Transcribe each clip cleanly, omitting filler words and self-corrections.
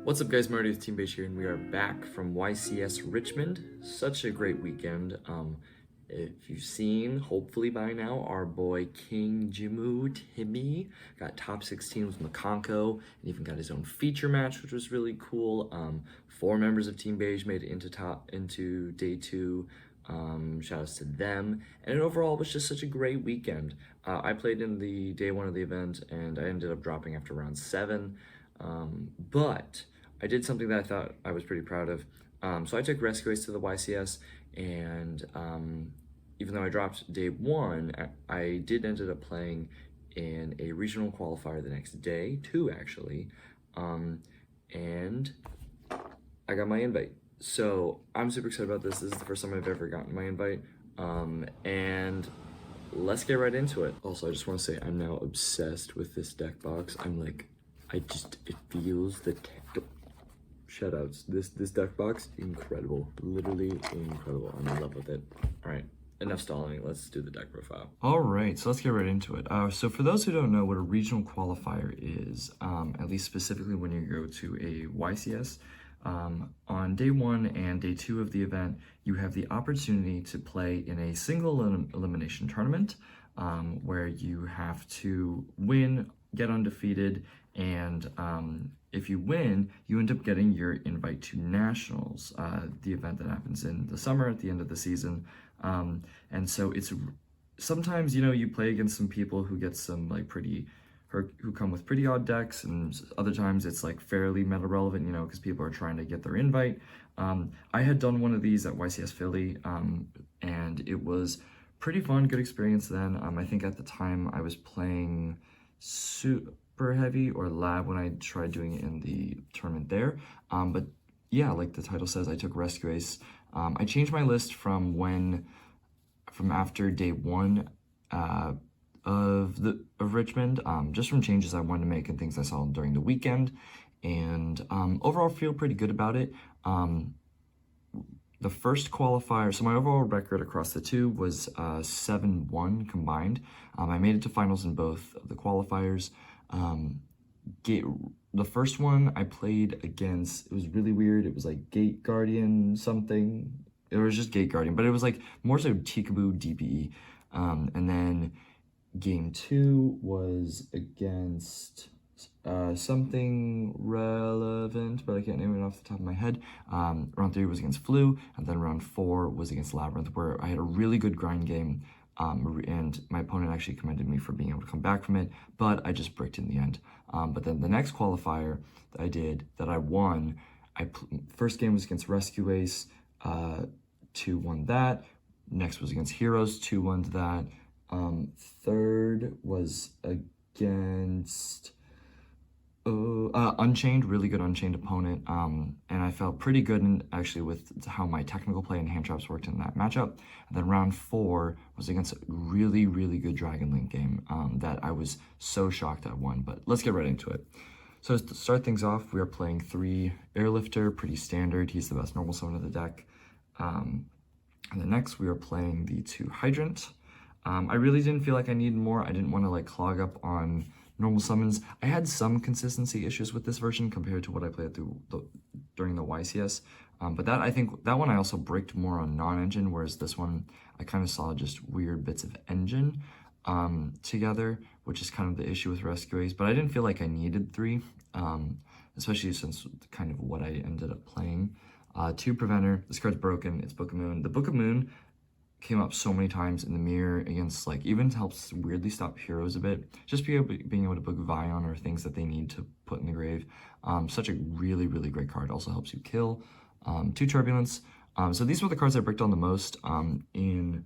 What's up guys, Marty with teambeige here, and we are back from YCS Richmond. Such a great weekend. If you've seen, hopefully by now, our boy King Jimu Timmy got top 16 with Makonko and even got his own feature match, which was really cool. 4 members of teambeige made it into day 2. Shout outs to them, and overall it was just such a great weekend. I played in the day 1 of the event and I ended up dropping after round 7, but I did something that I thought I was pretty proud of. So I took rescueace to the YCS, and even though I dropped day 1, I did ended up playing in a regional qualifier the next day, 2 actually, and I got my invite. So I'm super excited about this. This is the first time I've ever gotten my invite, and let's get right into it. Also, I just want to say I'm now obsessed with this deck box. It feels the shoutouts. This deck box, incredible, literally incredible. I'm in love with it. All right, enough stalling. Let's do the deck profile. All right, so let's get right into it. So for those who don't know what a regional qualifier is, at least specifically when you go to a YCS, on day 1 and day 2 of the event, you have the opportunity to play in a single elimination tournament, where you have to win, get undefeated, and if you win, you end up getting your invite to nationals, the event that happens in the summer at the end of the season. And so it's sometimes, you play against some people who get some who come with pretty odd decks, and other times it's like fairly meta relevant, because people are trying to get their invite. I had done one of these at YCS Philly, and it was pretty fun, good experience then. I think at the time I was playing super heavy or lab when I tried doing it in the tournament there. But yeah, like the title says, I took rescueace. I changed my list from after day 1 of Richmond, just from changes I wanted to make and things I saw during the weekend, and overall feel pretty good about it. The first qualifier, so my overall record across the 2 was 7-1 combined. I made it to finals in both of the qualifiers. The first one I played against, it was really weird. It was like Gate Guardian something. It was just Gate Guardian, but it was like more so Tikaboo DPE. And then game 2 was against something relevant, but I can't name it off the top of my head. Round 3 was against Flu, and then round 4 was against Labyrinth, where I had a really good grind game, and my opponent actually commended me for being able to come back from it, but I just bricked in the end. But then the next qualifier that I did, that I won, first game was against rescueace, 2-1 that. Next was against Heroes, 2-1 that. Third was against Unchained, really good Unchained opponent, and I felt pretty good actually with how my technical play and hand traps worked in that matchup. And then round 4 was against a really, really good Dragon Link game that I was so shocked I won, but let's get right into it. So to start things off, we are playing 3 Airlifter, pretty standard. He's the best normal summon of the deck. And then next we are playing the 2 Hydrant. I really didn't feel like I needed more. I didn't want to clog up on normal summons. I had some consistency issues with this version compared to what I played during the YCS. But I think that one I also bricked more on non-engine, whereas this one I kind of saw just weird bits of engine together, which is kind of the issue with rescueace. But I didn't feel like I needed 3, especially since kind of what I ended up playing. 2 Preventer. This card's broken. It's Book of Moon. The Book of Moon came up so many times in the mirror against, even helps weirdly stop heroes a bit. Just being able to book Vion or things that they need to put in the grave. Such a really, really great card. Also helps you kill. 2 Turbulence. So these were the cards I bricked on the most. In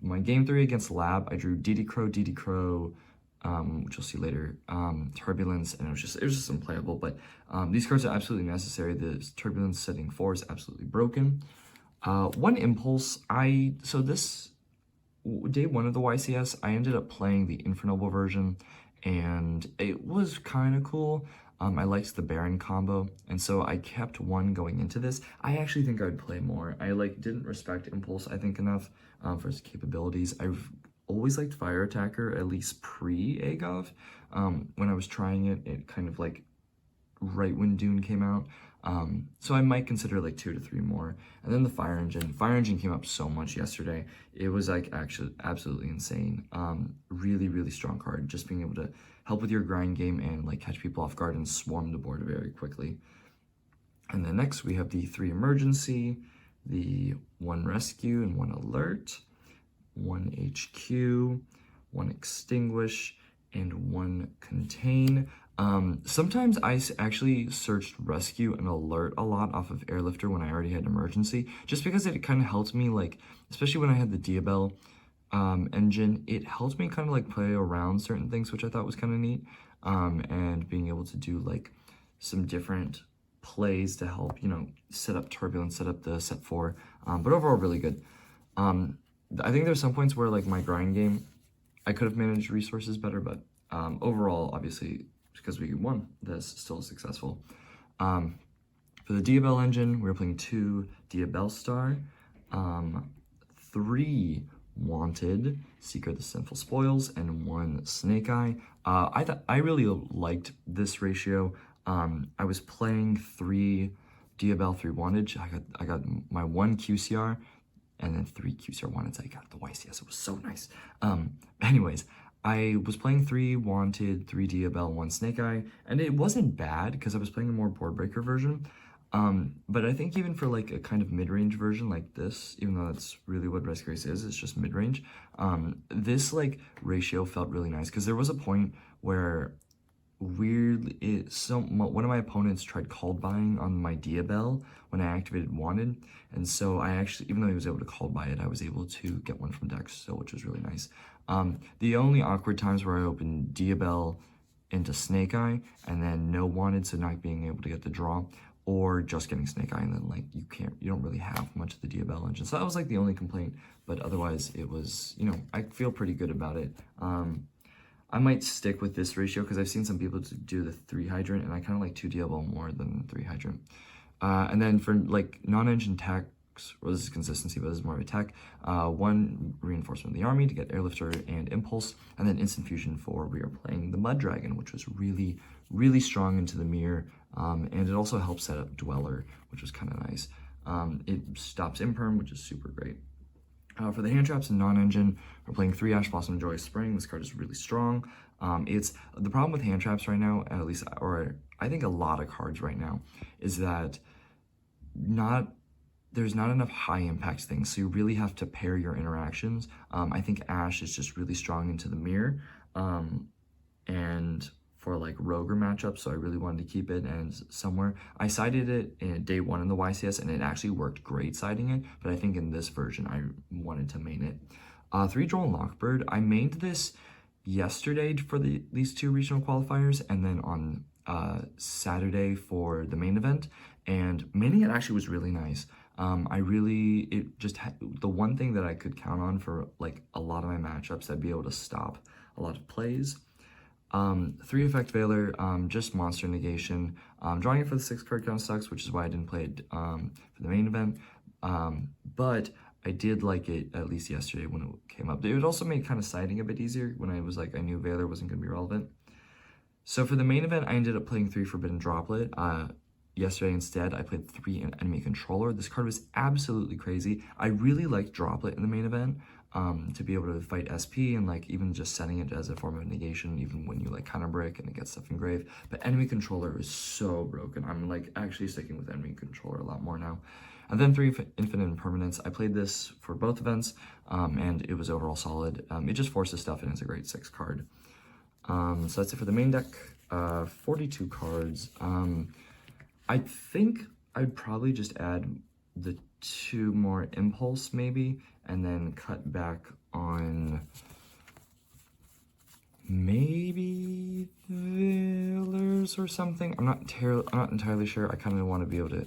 my game 3 against Lab, I drew DD Crow, which you'll see later, Turbulence, and it was just unplayable. But these cards are absolutely necessary. The Turbulence setting 4 is absolutely broken. 1 Impulse, so this day 1 of the YCS, I ended up playing the Infernoble version, and it was kind of cool. I liked the Baron combo, and so I kept 1 going into this. I actually think I'd play more. I didn't respect Impulse, I think, enough for its capabilities. I've always liked Fire Attacker, at least pre-Agov. When I was trying it, it kind of right when Dune came out. So I might consider like 2 to 3 more. And then the Fire Engine. Fire Engine came up so much yesterday. It was like actually absolutely insane. Really, really strong card. Just being able to help with your grind game and like catch people off guard and swarm the board very quickly. And then next we have the 3 Emergency, the 1 Rescue and 1 Alert, 1 HQ, 1 Extinguish, and 1 Contain. Sometimes I actually searched Rescue and Alert a lot off of Airlifter when I already had Emergency, just because it kind of helped me, like, especially when I had the Diabell engine, it helped me kind of like play around certain things, which I thought was kind of neat, and being able to do like some different plays to help, you know, set up Turbulence, set up the set 4, but overall really good. I think there's some points where like my grind game, I could have managed resources better, but overall, obviously, because we won, this still successful. For the Diabell engine, we were playing 2 Diabell Star, 3 Wanted, Seeker the Sinful Spoils, and 1 Snake Eye. I really liked this ratio. I was playing 3 Diabell, 3 Wanted. I got my 1 QCR, and then 3 QCR Wanteds. I got the YCS. It was so nice. Anyways, I was playing 3 Wanted, 3 Diabell, 1 Snake Eye, and it wasn't bad because I was playing a more board breaker version. But I think even for like a kind of mid-range version like this, even though that's really what rescueace is, it's just mid-range, this like ratio felt really nice because there was a point where weirdly, one of my opponents tried called buying on my Diabell when I activated Wanted, and so I actually, even though he was able to call buy it, I was able to get one from deck still, which was really nice. The only awkward times where I opened Diabell into Snake Eye and then no Wanted, so not being able to get the draw, or just getting Snake Eye and then like you don't really have much of the Diabell engine. So that was like the only complaint, but otherwise it was, you know, I feel pretty good about it. I might stick with this ratio because I've seen some people do the 3 Hydrant, and I kind of like 2 Diabell more than 3 Hydrant. And then for like non-engine techs, well, this is consistency, but this is more of a tech. 1 Reinforcement of the Army to get Airlifter and Impulse, and then Instant Fusion for we are playing the Mud Dragon, which was really, really strong into the mirror, and it also helps set up Dweller, which was kind of nice. It stops Imperm, which is super great. For the hand traps and non-engine, we're playing 3 Ash Blossom Joyous Spring. This card is really strong. It's the problem with hand traps right now, at least, or I think a lot of cards right now, is that there's not enough high impact things, so you really have to pair your interactions. I think Ash is just really strong into the mirror, and for like rogue matchups, so I really wanted to keep it. And somewhere I sided it in day 1 in the YCS, and it actually worked great siding it, but I think in this version I wanted to main it. 3 Droll and Lockbird, I mained this yesterday for these 2 regional qualifiers, and then on Saturday for the main event, and maining it actually was really nice. The one thing that I could count on for like a lot of my matchups, I'd be able to stop a lot of plays. 3 Effect Veiler, just monster negation. Drawing it for the 6 card count sucks, which is why I didn't play it for the main event. But I did like it at least yesterday when it came up. It would also make kind of siding a bit easier when I was like, I knew Veiler wasn't going to be relevant. So for the main event, I ended up playing 3 Forbidden Droplet. Yesterday instead, I played 3 Enemy Controller. This card was absolutely crazy. I really liked Droplet in the main event. To be able to fight SP and like even just setting it as a form of negation, even when you like counter brick and it gets stuff engraved. But Enemy Controller is so broken. I'm like actually sticking with Enemy Controller a lot more now. And then 3 Infinite Impermanence. I played this for both events, and it was overall solid. It just forces stuff and it's a great 6 card. So that's it for the main deck. 42 cards. I think I'd probably just add the 2 more Impulse maybe, and then cut back on maybe Veilers or something. I'm not entirely sure. I kind of want to be able to.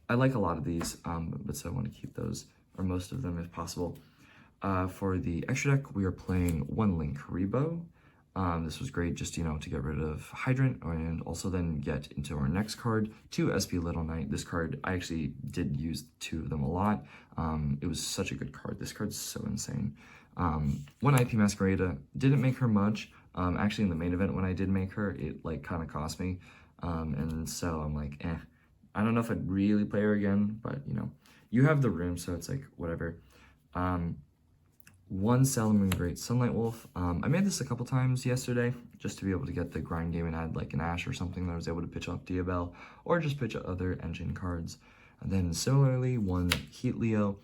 I like a lot of these, but so I want to keep those or most of them if possible. For the extra deck, we are playing 1 Link Rebo. This was great just, you know, to get rid of Hydrant and also then get into our next card, 2 SP Little Knight. This card, I actually did use 2 of them a lot. It was such a good card. This card's so insane. 1 IP Masquerada, didn't make her much. Actually in the main event when I did make her, it like kind of cost me. And so I'm like, I don't know if I'd really play her again, but you know, you have the room, so it's like whatever. One Salamon Great Sunlight Wolf. I made this a couple times yesterday just to be able to get the grind game and add like an Ash or something that I was able to pitch off Diabell or just pitch other engine cards. And then similarly, one Heat Leo.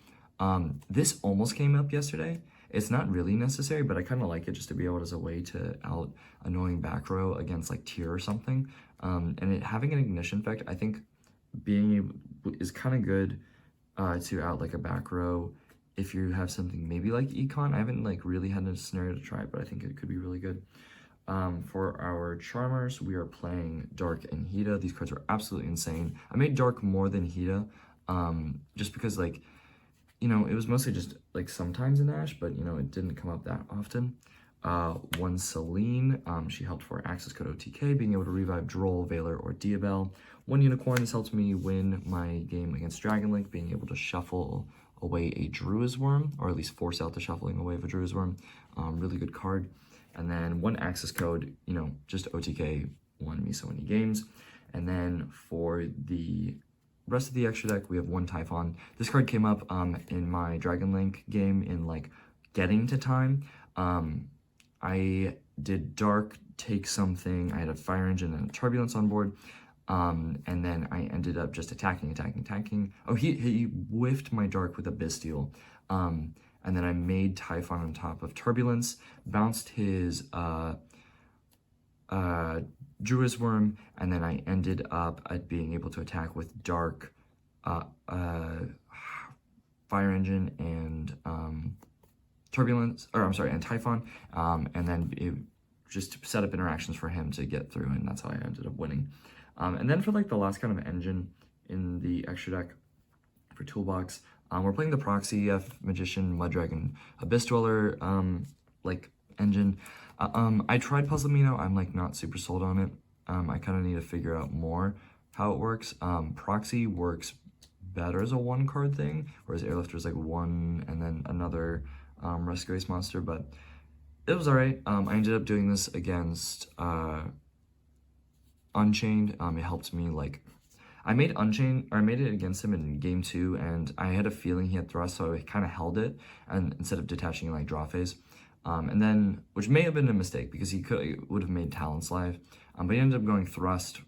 This almost came up yesterday. It's not really necessary, but I kind of like it just to be able as a way to out annoying back row against like tier or something. And it having an ignition effect, I think being able is kind of good to out like a back row if you have something maybe like Econ. I haven't like really had a scenario to try, but I think it could be really good. For our Charmers, we are playing Dark and Hita. These cards are absolutely insane. I made Dark more than Hita, just because like, you know, it was mostly just like sometimes in Ash, but you know, it didn't come up that often. One Celine, she helped for access code OTK, being able to revive Droll, Valor, or Diabell. One Unicorn has helped me win my game against Dragon Link, being able to shuffle away a Druid's Worm, or at least force out the shuffling away of a Druid's Worm. Really good card. And then one access code, you know, just OTK won me so many games. And then for the rest of the extra deck, we have one Typhon. This card came up in my Dragon Link game in like getting to time. I did Dark, take something. I had a Fire Engine and a Turbulence on board. And then I ended up just attacking. Oh, he whiffed my Dark with a Bestial. And then I made Typhon on top of Turbulence, bounced his Druid's Worm, and then I ended up at being able to attack with Dark, Fire Engine, and Turbulence, or I'm sorry, and Typhon, and then it just set up interactions for him to get through, and that's how I ended up winning. And then for like the last kind of engine in the extra deck for Toolbox, we're playing the Proxy Magician, Mud Dragon, Abyss Dweller, like engine. I tried Puzzle Mino. I'm like not super sold on it. I kind of need to figure out more how it works. Proxy works better as a one card thing, whereas Airlifter is like one and then another rescueace monster, but it was alright. I ended up doing this against Unchained. It helped me like I made Unchained, or I made it against him in game 2, and I had a feeling he had thrust, so I kind of held it, and instead of detaching like draw phase. And then, which may have been a mistake because he would have made Talons live, but he ended up going thrust.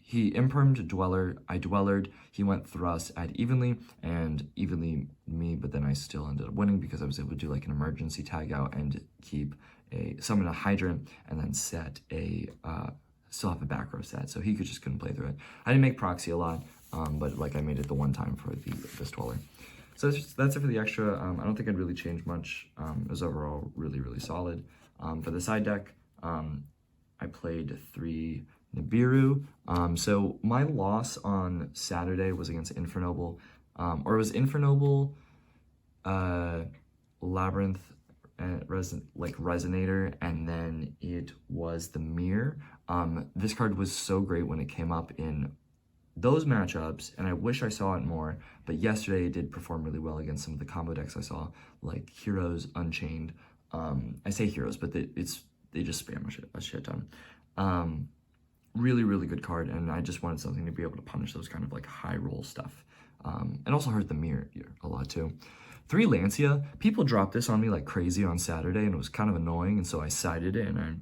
He impermed Dweller, I Dwellered, he went thrust at evenly, and evenly me, but then I still ended up winning because I was able to do like an emergency tag out and summon a Hydrant, and then set a, still have a back row set, so he just couldn't play through it. I didn't make Proxy a lot, but like I made it the one time for this Dweller. So that's it for the extra. I don't think I'd really change much. It was overall really, really solid. For the side deck, I played 3 Nibiru. So my loss on Saturday was against Infernoble, or it was Infernoble, Labyrinth, Resonator, and then it was the Mirror. This card was so great when it came up in those matchups, and I wish I saw it more, but yesterday it did perform really well against some of the combo decks I saw, like Heroes, Unchained. I say Heroes, but they just spam a shit ton. Really, really good card, and I just wanted something to be able to punish those kind of like high roll stuff. And also hurt the Mirror a lot too. 3 Lancia, people dropped this on me like crazy on Saturday, and it was kind of annoying, and so I sided it, and I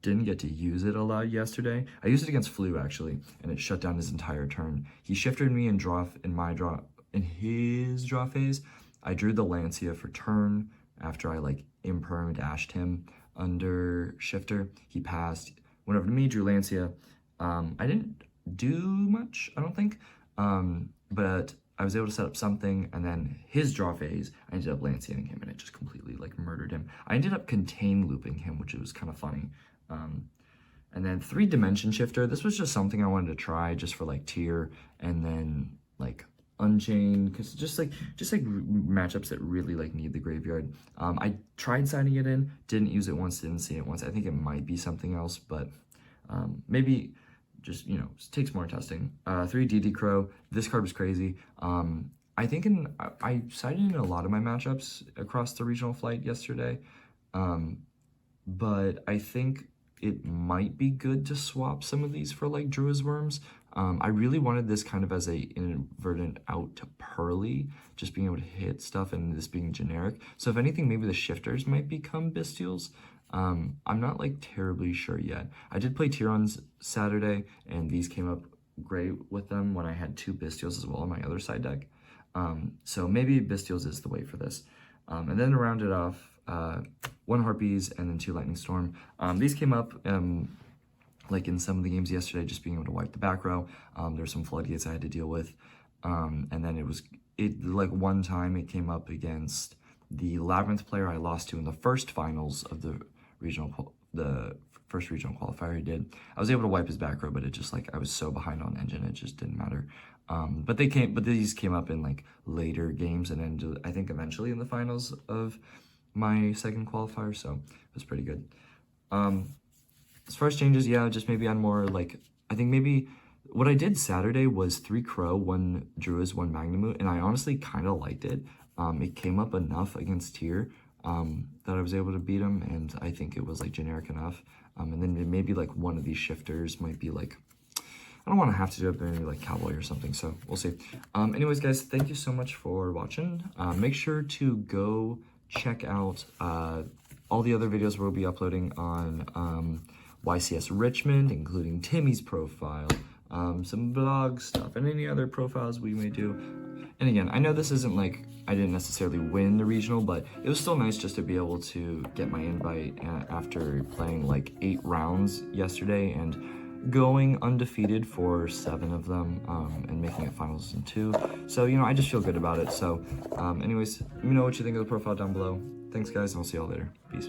didn't get to use it a lot yesterday. I used it against Flu actually, and it shut down his entire turn. He shifted me in his draw phase. I drew the Lancia for turn after I like impermed ashed him under shifter. He passed, went over to me, drew Lancia. I didn't do much, I don't think, but I was able to set up something, and then his draw phase, I ended up Lanciaing him, and it just completely like murdered him. I ended up contain looping him, which was kind of funny. And then 3 Dimension Shifter. This was just something I wanted to try just for like tier, and then like Unchained, because just like matchups that really like need the graveyard. I tried signing it in, didn't use it once, didn't see it once. I think it might be something else, but maybe just, you know, takes more testing. 3 DD Crow. This card was crazy. I think I sided in a lot of my matchups across the regional flight yesterday, but I think it might be good to swap some of these for like Druid's Worms. I really wanted this kind of as a inadvertent out to Pearly, just being able to hit stuff and this being generic. So if anything, maybe the shifters might become Bestials. I'm not like terribly sure yet. I did play Tyrons Saturday, and these came up great with them when I had 2 Bestials as well on my other side deck. So maybe Bestials is the way for this. And then to round it off, 1 Harpies and then 2 Lightning Storm. These came up like in some of the games yesterday, just being able to wipe the back row. There's some floodgates I had to deal with. And then like one time it came up against the Labyrinth player I lost to in the first finals of the first regional qualifier he did. I was able to wipe his back row, but it just like I was so behind on engine, it just didn't matter. But these came up in like later games and then I think eventually in the finals of my second qualifier, so it was pretty good. As far as changes, yeah, just maybe on more like, I think maybe what I did Saturday was 3 Crow, 1 Druids, 1 Magnamut, and I honestly kind of liked it. It came up enough against Tyr that I was able to beat him, and I think it was like generic enough. And then maybe like one of these shifters might be like, I don't want to have to do it, but maybe like Cowboy or something, so we'll see. Anyways, guys, thank you so much for watching. Make sure to go check out all the other videos we'll be uploading on YCS Richmond, including Timmy's profile, some blog stuff, and any other profiles we may do. And again, I know this isn't like, I didn't necessarily win the regional, but it was still nice just to be able to get my invite after playing like 8 rounds yesterday and going undefeated for 7 of them and making it finals in 2. So, you know, I just feel good about it. So anyways, let me know what you think of the profile down below. Thanks, guys, and I'll see y'all later. Peace.